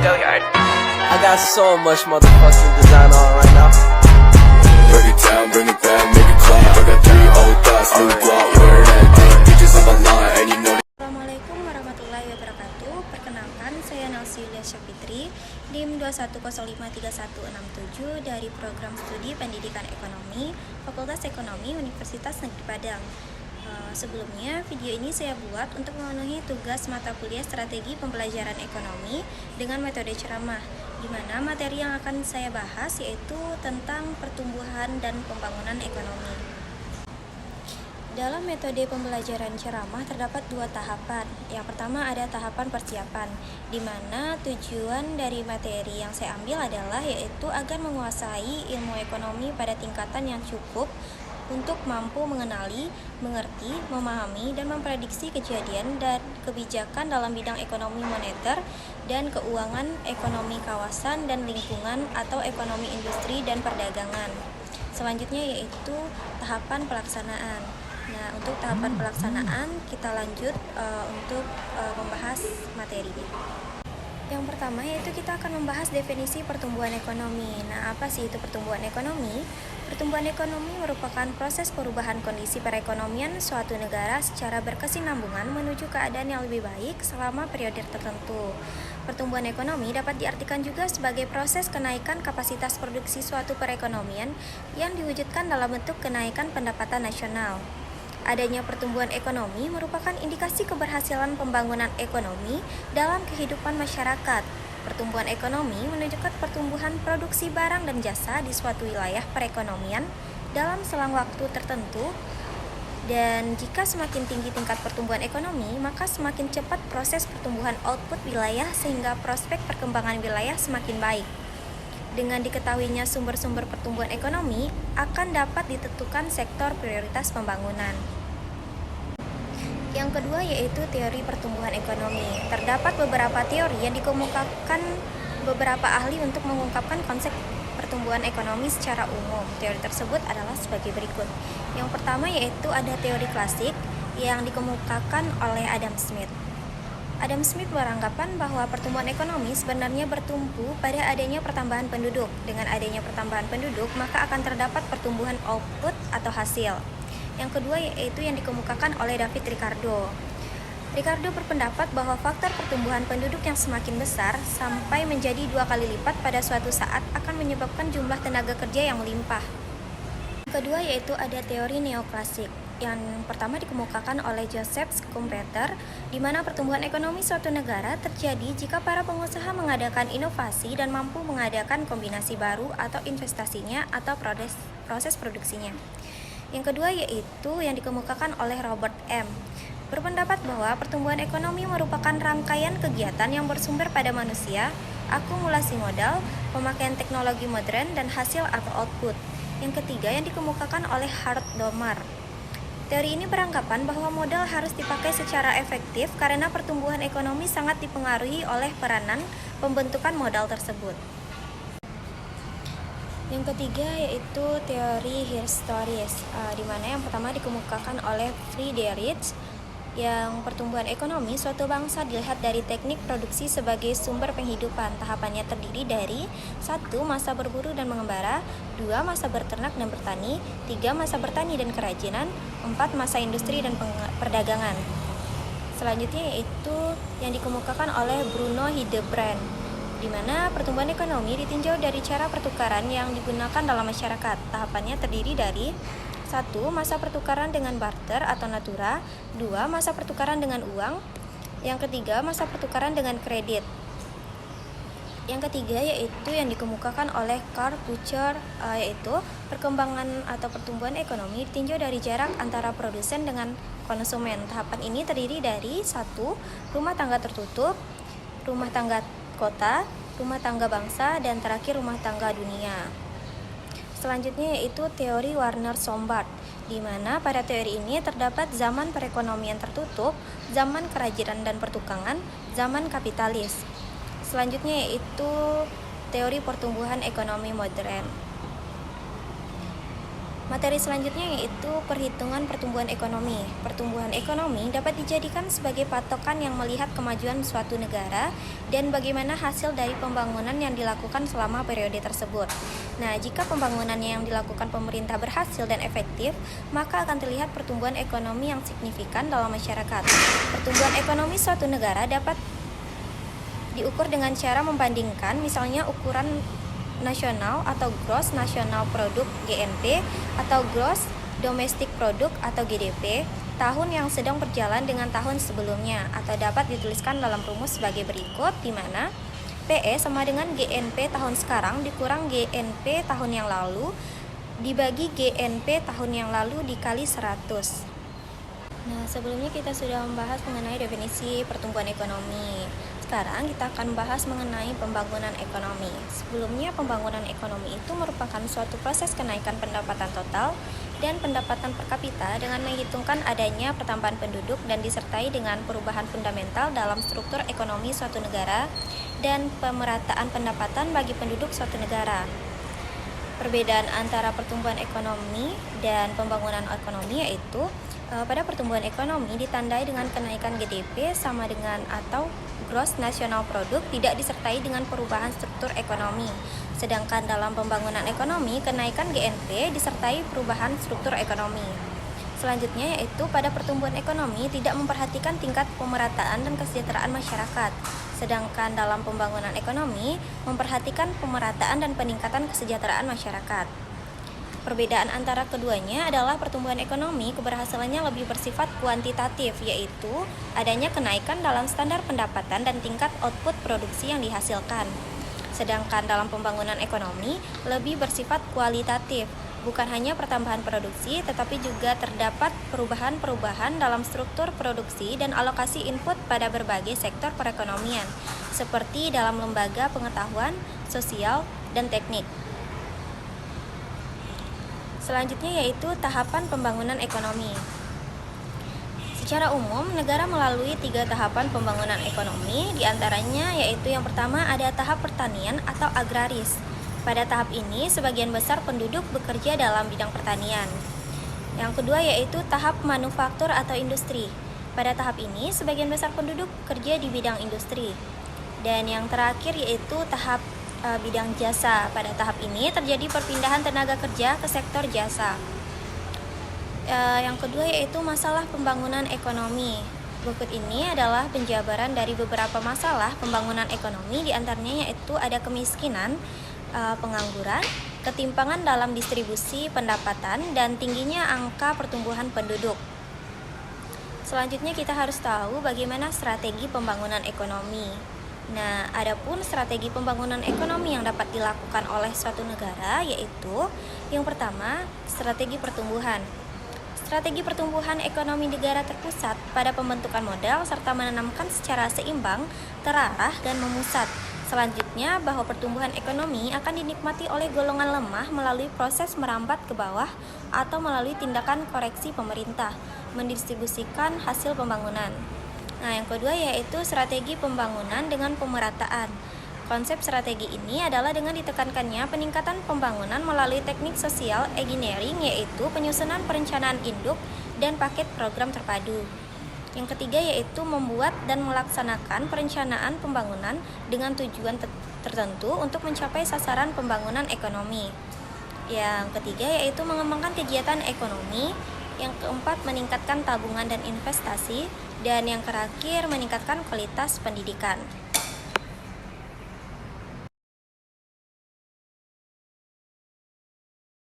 I got so much motherfucking design on right now. Break it down, bring it back, make it clap. I got 3 old thoughts, new block, where that thing. Bitches on my line, and you know. Assalamualaikum warahmatullahi wabarakatuh. Perkenalkan, saya Nelsi Yulia Syafitri, DIM 210536167 dari Program Studi Pendidikan Ekonomi, Fakultas Ekonomi Universitas Negeri Padang. Sebelumnya, video ini saya buat untuk memenuhi tugas mata kuliah Strategi Pembelajaran Ekonomi dengan metode ceramah, di mana materi yang akan saya bahas yaitu tentang pertumbuhan dan pembangunan ekonomi. Dalam metode pembelajaran ceramah terdapat 2 tahapan. Yang pertama ada tahapan persiapan, di mana tujuan dari materi yang saya ambil adalah yaitu agar menguasai ilmu ekonomi pada tingkatan yang cukup untuk mampu mengenali, mengerti, memahami, dan memprediksi kejadian dan kebijakan dalam bidang ekonomi moneter dan keuangan, ekonomi kawasan dan lingkungan atau ekonomi industri dan perdagangan. Selanjutnya yaitu tahapan pelaksanaan. Nah, untuk tahapan pelaksanaan kita lanjut untuk membahas materi. Yang pertama yaitu kita akan membahas definisi pertumbuhan ekonomi. Nah, apa sih itu pertumbuhan ekonomi? Pertumbuhan ekonomi merupakan proses perubahan kondisi perekonomian suatu negara secara berkesinambungan menuju keadaan yang lebih baik selama periode tertentu. Pertumbuhan ekonomi dapat diartikan juga sebagai proses kenaikan kapasitas produksi suatu perekonomian yang diwujudkan dalam bentuk kenaikan pendapatan nasional. Adanya pertumbuhan ekonomi merupakan indikasi keberhasilan pembangunan ekonomi dalam kehidupan masyarakat. Pertumbuhan ekonomi menunjukkan pertumbuhan produksi barang dan jasa di suatu wilayah perekonomian dalam selang waktu tertentu. Dan jika semakin tinggi tingkat pertumbuhan ekonomi, maka semakin cepat proses pertumbuhan output wilayah sehingga prospek perkembangan wilayah semakin baik. Dengan diketahuinya sumber-sumber pertumbuhan ekonomi, akan dapat ditentukan sektor prioritas pembangunan. Yang kedua yaitu teori pertumbuhan ekonomi. Terdapat beberapa teori yang dikemukakan beberapa ahli untuk mengungkapkan konsep pertumbuhan ekonomi secara umum. Teori tersebut adalah sebagai berikut. Yang pertama yaitu ada teori klasik yang dikemukakan oleh Adam Smith. Adam Smith beranggapan bahwa pertumbuhan ekonomi sebenarnya bertumbuh pada adanya pertambahan penduduk. Dengan adanya pertambahan penduduk, maka akan terdapat pertumbuhan output atau hasil. Yang kedua yaitu yang dikemukakan oleh David Ricardo. Ricardo berpendapat bahwa faktor pertumbuhan penduduk yang semakin besar sampai menjadi 2 kali lipat pada suatu saat akan menyebabkan jumlah tenaga kerja yang melimpah. Yang kedua yaitu ada teori neoklasik. Yang pertama dikemukakan oleh Joseph Schumpeter, di mana pertumbuhan ekonomi suatu negara terjadi jika para pengusaha mengadakan inovasi dan mampu mengadakan kombinasi baru atau investasinya atau proses produksinya. Yang kedua yaitu yang dikemukakan oleh Robert M. berpendapat bahwa pertumbuhan ekonomi merupakan rangkaian kegiatan yang bersumber pada manusia, akumulasi modal, pemakaian teknologi modern, dan hasil atau output. Yang ketiga yang dikemukakan oleh Hart Domar. Teori ini beranggapan bahwa modal harus dipakai secara efektif karena pertumbuhan ekonomi sangat dipengaruhi oleh peranan pembentukan modal tersebut. Yang ketiga yaitu teori historis, di mana yang pertama dikemukakan oleh Friedrich, yang pertumbuhan ekonomi suatu bangsa dilihat dari teknik produksi sebagai sumber penghidupan. Tahapannya terdiri dari 1. Masa berburu dan mengembara, 2. Masa berternak dan bertani, 3. Masa bertani dan kerajinan, 4. Masa industri dan perdagangan. Selanjutnya yaitu yang dikemukakan oleh Bruno Hildebrand, di mana pertumbuhan ekonomi ditinjau dari cara pertukaran yang digunakan dalam masyarakat. Tahapannya terdiri dari 1. Masa pertukaran dengan barter atau natura, 2. Masa pertukaran dengan uang, yang ketiga masa pertukaran dengan kredit. Yang ketiga yaitu yang dikemukakan oleh Karl Bucher, yaitu perkembangan atau pertumbuhan ekonomi ditinjau dari jarak antara produsen dengan konsumen. Tahapan ini terdiri dari 1. Rumah tangga tertutup, rumah tangga kota, rumah tangga bangsa, dan terakhir rumah tangga dunia. Selanjutnya yaitu teori Warner-Sombart, di mana pada teori ini terdapat zaman perekonomian tertutup, zaman kerajinan dan pertukangan, zaman kapitalis. Selanjutnya yaitu teori pertumbuhan ekonomi modern. Materi selanjutnya yaitu perhitungan pertumbuhan ekonomi. Pertumbuhan ekonomi dapat dijadikan sebagai patokan yang melihat kemajuan suatu negara dan bagaimana hasil dari pembangunan yang dilakukan selama periode tersebut. Nah, jika pembangunannya yang dilakukan pemerintah berhasil dan efektif, maka akan terlihat pertumbuhan ekonomi yang signifikan dalam masyarakat. Pertumbuhan ekonomi suatu negara dapat diukur dengan cara membandingkan misalnya ukuran nasional atau Gross National Product (GNP) atau Gross Domestic Product atau GDP tahun yang sedang berjalan dengan tahun sebelumnya, atau dapat dituliskan dalam rumus sebagai berikut, di mana PE sama dengan GNP tahun sekarang dikurang GNP tahun yang lalu dibagi GNP tahun yang lalu dikali 100. Nah, sebelumnya kita sudah membahas mengenai definisi pertumbuhan ekonomi. Sekarang kita akan membahas mengenai pembangunan ekonomi. Sebelumnya, pembangunan ekonomi itu merupakan suatu proses kenaikan pendapatan total dan pendapatan per kapita dengan menghitungkan adanya pertambahan penduduk dan disertai dengan perubahan fundamental dalam struktur ekonomi suatu negara dan pemerataan pendapatan bagi penduduk suatu negara. Perbedaan antara pertumbuhan ekonomi dan pembangunan ekonomi yaitu pada pertumbuhan ekonomi ditandai dengan kenaikan GDP sama dengan atau Gross National Product tidak disertai dengan perubahan struktur ekonomi. Sedangkan dalam pembangunan ekonomi, kenaikan GNP disertai perubahan struktur ekonomi. Selanjutnya yaitu pada pertumbuhan ekonomi tidak memperhatikan tingkat pemerataan dan kesejahteraan masyarakat. Sedangkan dalam pembangunan ekonomi memperhatikan pemerataan dan peningkatan kesejahteraan masyarakat. Perbedaan antara keduanya adalah pertumbuhan ekonomi keberhasilannya lebih bersifat kuantitatif, yaitu adanya kenaikan dalam standar pendapatan dan tingkat output produksi yang dihasilkan. Sedangkan dalam pembangunan ekonomi lebih bersifat kualitatif, bukan hanya pertambahan produksi, tetapi juga terdapat perubahan-perubahan dalam struktur produksi dan alokasi input pada berbagai sektor perekonomian, seperti dalam lembaga pengetahuan, sosial, dan teknik. Selanjutnya yaitu tahapan pembangunan ekonomi. Secara umum, negara melalui 3 tahapan pembangunan ekonomi, diantaranya yaitu yang pertama ada tahap pertanian atau agraris. Pada tahap ini, sebagian besar penduduk bekerja dalam bidang pertanian. Yang kedua yaitu tahap manufaktur atau industri. Pada tahap ini, sebagian besar penduduk bekerja di bidang industri. Dan yang terakhir yaitu tahap bidang jasa. Pada tahap ini terjadi perpindahan tenaga kerja ke sektor jasa. Yang kedua yaitu masalah pembangunan ekonomi. Berikut ini adalah penjabaran dari beberapa masalah pembangunan ekonomi, diantaranya yaitu ada kemiskinan, pengangguran, ketimpangan dalam distribusi pendapatan, dan tingginya angka pertumbuhan penduduk. Selanjutnya kita harus tahu bagaimana strategi pembangunan ekonomi. Nah, adapun strategi pembangunan ekonomi yang dapat dilakukan oleh suatu negara yaitu yang pertama, strategi pertumbuhan. Strategi pertumbuhan ekonomi negara terpusat pada pembentukan modal serta menanamkan secara seimbang, terarah, dan memusat. Selanjutnya, bahwa pertumbuhan ekonomi akan dinikmati oleh golongan lemah melalui proses merambat ke bawah atau melalui tindakan koreksi pemerintah, mendistribusikan hasil pembangunan. Nah, yang kedua yaitu strategi pembangunan dengan pemerataan. Konsep strategi ini adalah dengan ditekankannya peningkatan pembangunan melalui teknik sosial engineering, yaitu penyusunan perencanaan induk dan paket program terpadu. Yang ketiga yaitu membuat dan melaksanakan perencanaan pembangunan dengan tujuan tertentu untuk mencapai sasaran pembangunan ekonomi. Yang ketiga yaitu mengembangkan kegiatan ekonomi. Yang keempat, meningkatkan tabungan dan investasi. Dan yang terakhir, meningkatkan kualitas pendidikan.